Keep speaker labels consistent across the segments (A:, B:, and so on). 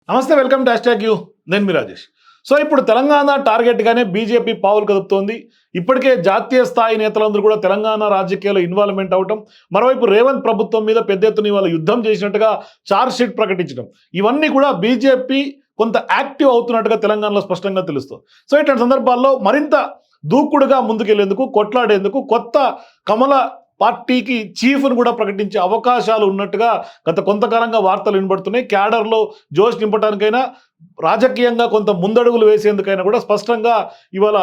A: నమస్తే, welcome to hash tag you. నేను మీ Rajesh. So ఇప్పుడు తెలంగాణ టార్గెట్గానే బీజేపీ పావులు కదుపుతోంది. ఇప్పటికే జాతీయ స్థాయి నేతలందరూ కూడా తెలంగాణ రాజకీయాల్లో ఇన్వాల్వ్మెంట్ అవటం, మరోవైపు రేవంత్ ప్రభుత్వం మీద పెద్ద ఎత్తున ఇవాళ యుద్ధం చేసినట్టుగా ఛార్జ్ షీట్ ప్రకటించడం, ఇవన్నీ కూడా బీజేపీ కొంత యాక్టివ్ అవుతున్నట్టుగా తెలంగాణలో స్పష్టంగా తెలుస్తుంది. సో ఇట్లాంటి సందర్భాల్లో మరింత దూకుడుగా ముందుకెళ్లేందుకు, కొట్లాడేందుకు కొత్త కమల పార్టీకి చీఫ్ను కూడా ప్రకటించే అవకాశాలు ఉన్నట్టుగా గత కొంతకాలంగా వార్తలు వినబడుతున్నాయి. క్యాడర్లో జోష్ నింపడానికైనా, రాజకీయంగా కొంత ముందడుగులు వేసేందుకైనా కూడా స్పష్టంగా ఇవాళ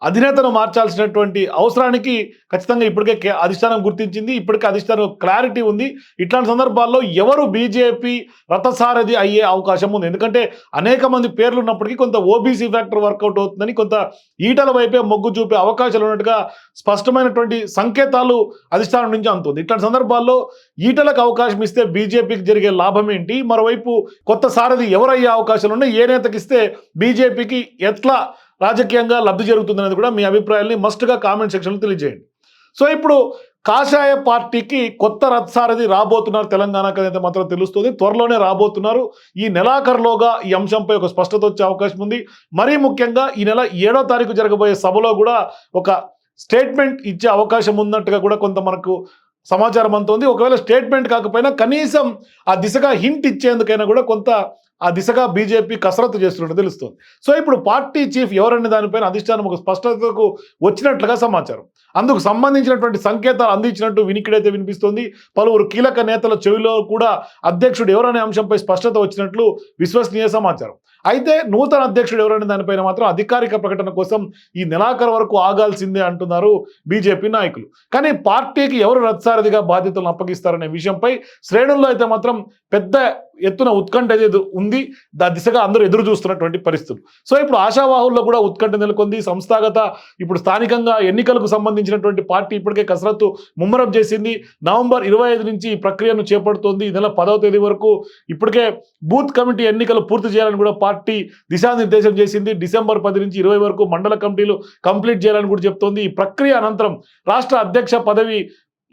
A: అధినేతను మార్చాల్సినటువంటి అవసరానికి ఖచ్చితంగా ఇప్పటికే అధిష్టానం గుర్తించింది. ఇప్పటికే అధిష్టానం క్లారిటీ ఉంది. ఇట్లాంటి సందర్భాల్లో ఎవరు బీజేపీ రథసారథి అయ్యే అవకాశం ఉంది. ఎందుకంటే అనేక మంది పేర్లు ఉన్నప్పటికీ కొంత ఓబీసీ ఫ్యాక్టర్ వర్కౌట్ అవుతుందని, కొంత ఈటల వైపే మొగ్గు చూపే అవకాశాలు ఉన్నట్టుగా స్పష్టమైనటువంటి సంకేతాలు అధిష్టానం నుంచి అందుతుంది. ఇట్లాంటి సందర్భాల్లో ఈటలకు అవకాశం ఇస్తే బీజేపీకి జరిగే లాభం ఏంటి, మరోవైపు కొత్త సారథి ఎవరయ్యే అవకాశాలు ఉన్నాయి, ఏ నేతకి ఇస్తే బీజేపీకి ఎట్లా రాజకీయంగా లబ్ధి జరుగుతుందనేది కూడా మీ అభిప్రాయాల్ని మస్ట్గా కామెంట్ సెక్షన్లో తెలియజేయండి. సో ఇప్పుడు కాషాయ పార్టీకి కొత్త రథసారథి రాబోతున్నారు తెలంగాణకు అనేది మాత్రం తెలుస్తుంది. త్వరలోనే రాబోతున్నారు. ఈ నెలాఖరులోగా ఈ అంశంపై ఒక స్పష్టత వచ్చే అవకాశం ఉంది. మరీ ముఖ్యంగా ఈ నెల 7వ తారీఖు జరగబోయే సభలో కూడా ఒక స్టేట్మెంట్ ఇచ్చే అవకాశం ఉన్నట్టుగా కూడా కొంత మనకు సమాచారం అంతోంది. ఒకవేళ స్టేట్మెంట్ కాకపోయినా కనీసం ఆ దిశగా హింట్ ఇచ్చేందుకైనా కూడా కొంత ఆ దిశగా బీజేపీ కసరత్తు చేస్తున్నట్టు తెలుస్తుంది. సో ఇప్పుడు పార్టీ చీఫ్ ఎవరనే దానిపైన అధిష్టానం ఒక స్పష్టతకు వచ్చినట్లుగా సమాచారం. అందుకు సంబంధించినటువంటి సంకేతాలు అందించినట్టు వినికిడైతే వినిపిస్తుంది. పలువురు కీలక నేతల చెవిలో కూడా అధ్యక్షుడు ఎవరనే అంశంపై స్పష్టత వచ్చినట్లు విశ్వసనీయ సమాచారం. అయితే నూతన అధ్యక్షుడు ఎవరనే దానిపైన మాత్రం అధికారిక ప్రకటన కోసం ఈ నెలాఖరు వరకు ఆగాల్సిందే అంటున్నారు బీజేపీ నాయకులు. కానీ పార్టీకి ఎవరు రథసారథిగా బాధ్యతలను అప్పగిస్తారనే విషయంపై శ్రేణుల్లో అయితే మాత్రం పెద్ద ఎత్తున ఉత్కంఠ ఏది ఉంది. దిశగా అందరూ ఎదురు చూస్తున్నటువంటి పరిస్థితులు. సో ఇప్పుడు ఆశావాహుల్లో కూడా ఉత్కంఠ నెలకొంది. సంస్థాగత ఇప్పుడు స్థానికంగా ఎన్నికలకు సంబంధించినటువంటి పార్టీ ఇప్పటికే కసరత్తు ముమ్మరం చేసింది. నవంబర్ 25 నుంచి ఈ ప్రక్రియను చేపడుతోంది. ఈ నెల 10వ తేదీ వరకు ఇప్పటికే బూత్ కమిటీ ఎన్నికలు పూర్తి చేయాలని కూడా పార్టీ దిశానిర్దేశం చేసింది. డిసెంబర్ 10 నుంచి 20 వరకు మండల కమిటీలు కంప్లీట్ చేయాలని కూడా చెప్తోంది. ఈ ప్రక్రియ అనంతరం రాష్ట్ర అధ్యక్ష పదవి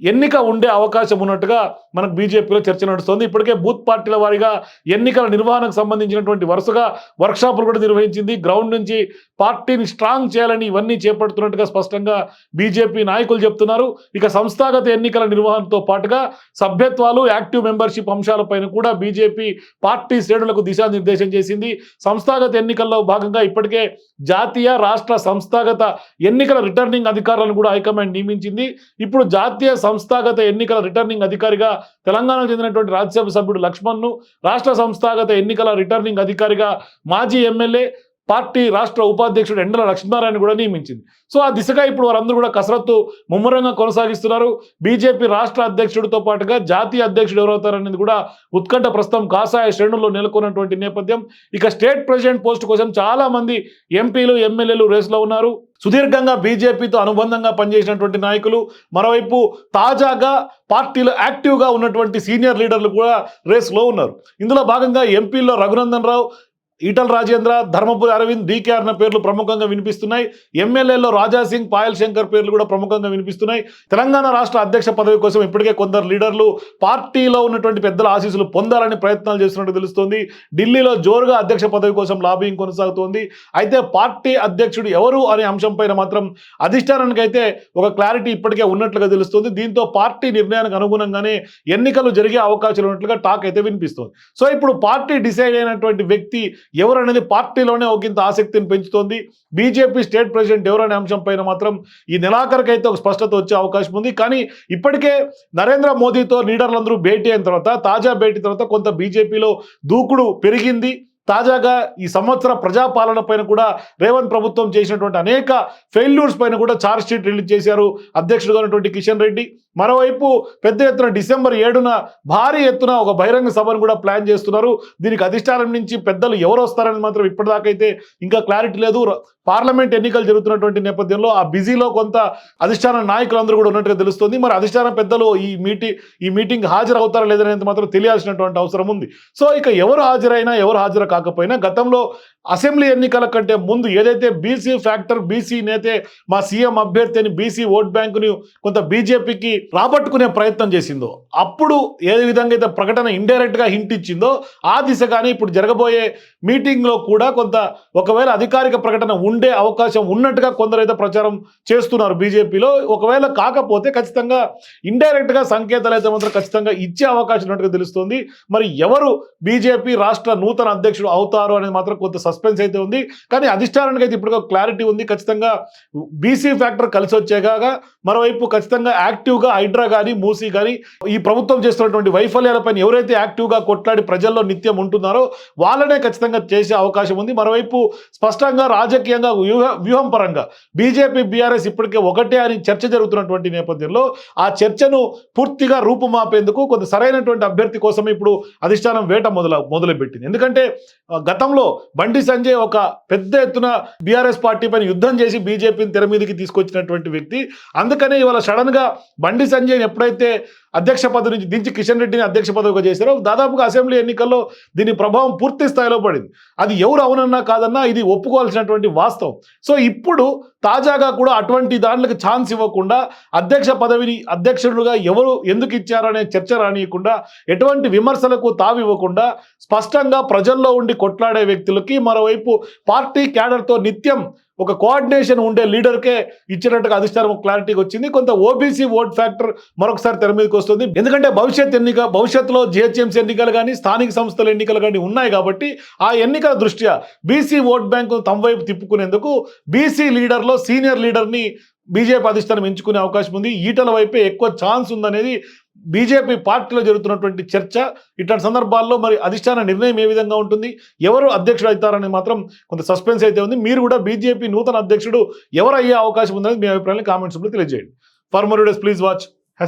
A: ఎన్నిక ఉండే అవకాశం ఉన్నట్టుగా మనకు బీజేపీలో చర్చ నడుస్తోంది. ఇప్పటికే బూత్ పార్టీల వారీగా ఎన్నికల నిర్వహణకు సంబంధించినటువంటి వరుసగా వర్క్షాపులు కూడా నిర్వహించింది. గ్రౌండ్ నుంచి పార్టీని స్ట్రాంగ్ చేయాలని ఇవన్నీ చేపడుతున్నట్టుగా స్పష్టంగా బీజేపీ నాయకులు చెప్తున్నారు. ఇక సంస్థాగత ఎన్నికల నిర్వహణతో పాటుగా సభ్యత్వాలు, యాక్టివ్ మెంబర్షిప్ అంశాలపైన కూడా బీజేపీ పార్టీ శ్రేణులకు దిశానిర్దేశం చేసింది. సంస్థాగత ఎన్నికల్లో భాగంగా ఇప్పటికే జాతీయ, రాష్ట్ర సంస్థాగత ఎన్నికల రిటర్నింగ్ అధికారులను కూడా హైకమాండ్ నియమించింది. ఇప్పుడు జాతీయ సంస్థాగత ఎన్నికల రిటర్నింగ్ అధికారిగా తెలంగాణకు చెందినటువంటి రాజ్యసభ సభ్యుడు లక్ష్మణ్ను, రాష్ట్ర సంస్థాగత ఎన్నికల రిటర్నింగ్ అధికారిగా మాజీ ఎమ్మెల్యే, పార్టీ రాష్ట్ర ఉపాధ్యక్షుడు ఎండల లక్ష్మీనారాయణ కూడా నియమించింది. సో ఆ దిశగా ఇప్పుడు వారందరూ కూడా కసరత్తు ముమ్మరంగా కొనసాగిస్తున్నారు. బీజేపీ రాష్ట్ర అధ్యక్షుడితో పాటుగా జాతీయ అధ్యక్షుడు ఎవరవుతారనేది కూడా ఉత్కంఠ ప్రస్తుతం కాషాయ శ్రేణుల్లో నెలకొన్నటువంటి నేపథ్యం. ఇక స్టేట్ ప్రెసిడెంట్ పోస్ట్ కోసం చాలా మంది ఎంపీలు, ఎమ్మెల్యేలు రేసులో ఉన్నారు. సుదీర్ఘంగా బీజేపీతో అనుబంధంగా పనిచేసినటువంటి నాయకులు, మరోవైపు తాజాగా పార్టీలో యాక్టివ్గా ఉన్నటువంటి సీనియర్ లీడర్లు కూడా రేసులో ఉన్నారు. ఇందులో భాగంగా ఎంపీల్లో రఘునందన్ రావు, ఈటల రాజేంద్ర, ధర్మపురి అరవింద్, డీకే అర్ణ పేర్లు ప్రముఖంగా వినిపిస్తున్నాయి. ఎమ్మెల్యేలో రాజాసింగ్, పాయల్ శంకర్ పేర్లు కూడా ప్రముఖంగా వినిపిస్తున్నాయి. తెలంగాణ రాష్ట్ర అధ్యక్ష పదవి కోసం ఇప్పటికే కొందరు లీడర్లు పార్టీలో ఉన్నటువంటి పెద్దల ఆశీస్సులు పొందాలని ప్రయత్నాలు చేస్తున్నట్టు తెలుస్తోంది. ఢిల్లీలో జోరుగా అధ్యక్ష పదవి కోసం లాబింగ్ కొనసాగుతోంది. అయితే పార్టీ అధ్యక్షుడు ఎవరు అనే అంశంపైన మాత్రం అధిష్టానానికి అయితే ఒక క్లారిటీ ఇప్పటికే ఉన్నట్లుగా తెలుస్తుంది. దీంతో పార్టీ నిర్ణయానికి అనుగుణంగానే ఎన్నికలు జరిగే అవకాశాలు ఉన్నట్లుగా టాక్ అయితే వినిపిస్తోంది. సో ఇప్పుడు పార్టీ డిసైడ్ అయినటువంటి వ్యక్తి ఎవరు అనేది పార్టీలోనే ఒకంత ఆసక్తిని పెంచుతోంది. బీజేపీ స్టేట్ ప్రెసిడెంట్ ఎవరనే అంశం పైన మాత్రం ఈ నెలాఖరుకైతే ఒక స్పష్టత వచ్చే అవకాశం ఉంది. కానీ ఇప్పటికే నరేంద్ర మోదీతో లీడర్లందరూ భేటీ అయిన తర్వాత, తాజా భేటీ తర్వాత కొంత బీజేపీలో దూకుడు పెరిగింది. తాజాగా ఈ సంవత్సర ప్రజాపాలన పైన కూడా రేవంత్ ప్రభుత్వం చేసినటువంటి అనేక ఫెయిల్యూర్స్ పైన కూడా ఛార్జ్ షీట్ రిలీజ్ చేశారు అధ్యక్షుడుగా ఉన్నటువంటి కిషన్ రెడ్డి. మరోవైపు పెద్ద ఎత్తున డిసెంబర్ 7న భారీ ఎత్తున ఒక బహిరంగ సభను కూడా ప్లాన్ చేస్తున్నారు. దీనికి అధిష్టానం నుంచి పెద్దలు ఎవరు వస్తారని మాత్రం ఇప్పటిదాకైతే ఇంకా క్లారిటీ లేదు. పార్లమెంట్ ఎన్నికలు జరుగుతున్నటువంటి నేపథ్యంలో ఆ బిజీలో కొంత అధిష్టాన నాయకులందరూ కూడా ఉన్నట్టుగా తెలుస్తుంది. మరి అధిష్టాన పెద్దలు ఈ మీటింగ్ హాజరు అవుతారా లేదనేది మాత్రం తెలియాల్సినటువంటి అవసరం ఉంది. సో ఇక ఎవరు హాజరైనా ఎవరు హాజరు కాకపోయినా గతంలో అసెంబ్లీ ఎన్నికల కంటే ముందు ఏదైతే బీసీ ఫ్యాక్టర్, బీసీ నేతే మా సీఎం అభ్యర్థి అని బీసీ ఓట్ బ్యాంకుని కొంత బీజేపీకి రాబట్టుకునే ప్రయత్నం చేసిందో, అప్పుడు ఏ విధంగా అయితే ప్రకటన ఇండైరెక్ట్గా హింట్ ఇచ్చిందో ఆ దిశగానే ఇప్పుడు జరగబోయే మీటింగ్లో కూడా కొంత ఒకవేళ అధికారిక ప్రకటన ఉండే అవకాశం ఉన్నట్టుగా కొందరైతే ప్రచారం చేస్తున్నారు బీజేపీలో. ఒకవేళ కాకపోతే ఖచ్చితంగా ఇండైరెక్ట్గా సంకేతాలు అయితే మాత్రం ఖచ్చితంగా ఇచ్చే అవకాశం ఉన్నట్టుగా తెలుస్తుంది. మరి ఎవరు బీజేపీ రాష్ట్ర నూతన అధ్యక్షుడు అవుతారు అనేది మాత్రం కొంత సస్పెన్స్ అయితే ఉంది. కానీ అధిష్టానానికి అయితే ఇప్పుడు క్లారిటీ ఉంది. ఖచ్చితంగా బీసీ ఫ్యాక్టర్ కలిసి వచ్చేగా మరోవైపు ఖచ్చితంగా యాక్టివ్గా హైడ్రా కానీ మూసీ కానీ ఈ ప్రభుత్వం చేస్తున్నటువంటి వైఫల్యాలపైన ఎవరైతే యాక్టివ్గా కొట్లాడి ప్రజల్లో నిత్యం ఉంటున్నారో వాళ్ళనే ఖచ్చితంగా చేసే అవకాశం ఉంది. మరోవైపు స్పష్టంగా రాజకీయంగా వ్యూహం పరంగా బీజేపీ బీఆర్ఎస్ ఇప్పటికే ఒకటే అని చర్చ జరుగుతున్నటువంటి నేపథ్యంలో ఆ చర్చను పూర్తిగా రూపుమాపేందుకు కొంత సరైనటువంటి అభ్యర్థి కోసమే ఇప్పుడు అధిష్టానం వేట మొదలుపెట్టింది. ఎందుకంటే గతంలో బండి సంజయ్ ఒక పెద్ద ఎత్తున బీఆర్ఎస్ పార్టీ పైన యుద్ధం చేసి బీజేపీని తెర మీదకి తీసుకొచ్చినటువంటి వ్యక్తి. అందుకనే ఇవాళ సడన్ గా బండి సంజయ్ ఎప్పుడైతే అధ్యక్ష పదవి నుంచి దించి కిషన్ రెడ్డిని అధ్యక్ష పదవిగా చేశారో దాదాపుగా అసెంబ్లీ ఎన్నికల్లో దీని ప్రభావం పూర్తి స్థాయిలో పడింది. అది ఎవరు అవునన్నా కాదన్నా ఇది ఒప్పుకోవాల్సినటువంటి వాస్తవం. సో ఇప్పుడు తాజాగా కూడా అటువంటి దాంట్లకు ఛాన్స్ ఇవ్వకుండా అధ్యక్ష పదవిని అధ్యక్షుడుగా ఎవరు ఎందుకు ఇచ్చారు అనే చర్చ రానియకుండా ఎటువంటి విమర్శలకు తావివ్వకుండా స్పష్టంగా ప్రజల్లో ఉండి కొట్లాడే వ్యక్తులకి మరోవైపు పార్టీ క్యాడర్తో నిత్యం ఒక కోఆర్డినేషన్ ఉండే లీడర్కే ఇచ్చినట్టుగా అధిష్టానం క్లారిటీకి వచ్చింది. కొంత ఓబీసీ ఓట్ ఫ్యాక్టర్ మరొకసారి తెర మీదకి వస్తుంది. ఎందుకంటే భవిష్యత్తులో జిహెచ్ఎంసీ ఎన్నికలు కానీ స్థానిక సంస్థల ఎన్నికలు కానీ ఉన్నాయి కాబట్టి ఆ ఎన్నికల దృష్ట్యా బీసీ ఓట్ బ్యాంకు తమ వైపు తిప్పుకునేందుకు బీసీ లీడర్లో సీనియర్ లీడర్ని బీజేపీ అధిష్టానం ఎంచుకునే అవకాశం ఉంది. ఈటల వైపే ఎక్కువ ఛాన్స్ ఉందనేది బీజేపీ పార్టీలో జరుగుతున్నటువంటి చర్చ. ఇట్లాంటి సందర్భాల్లో మరి అధిష్టాన నిర్ణయం ఏ విధంగా ఉంటుంది, ఎవరు అధ్యక్షుడు అవుతారని మాత్రం కొంత సస్పెన్స్ అయితే ఉంది. మీరు కూడా బీజేపీ నూతన అధ్యక్షుడు ఎవరు అయ్యే అవకాశం ఉందనేది మీ అభిప్రాయాన్ని కామెంట్స్లో తెలియజేయండి. For more videos please watch #.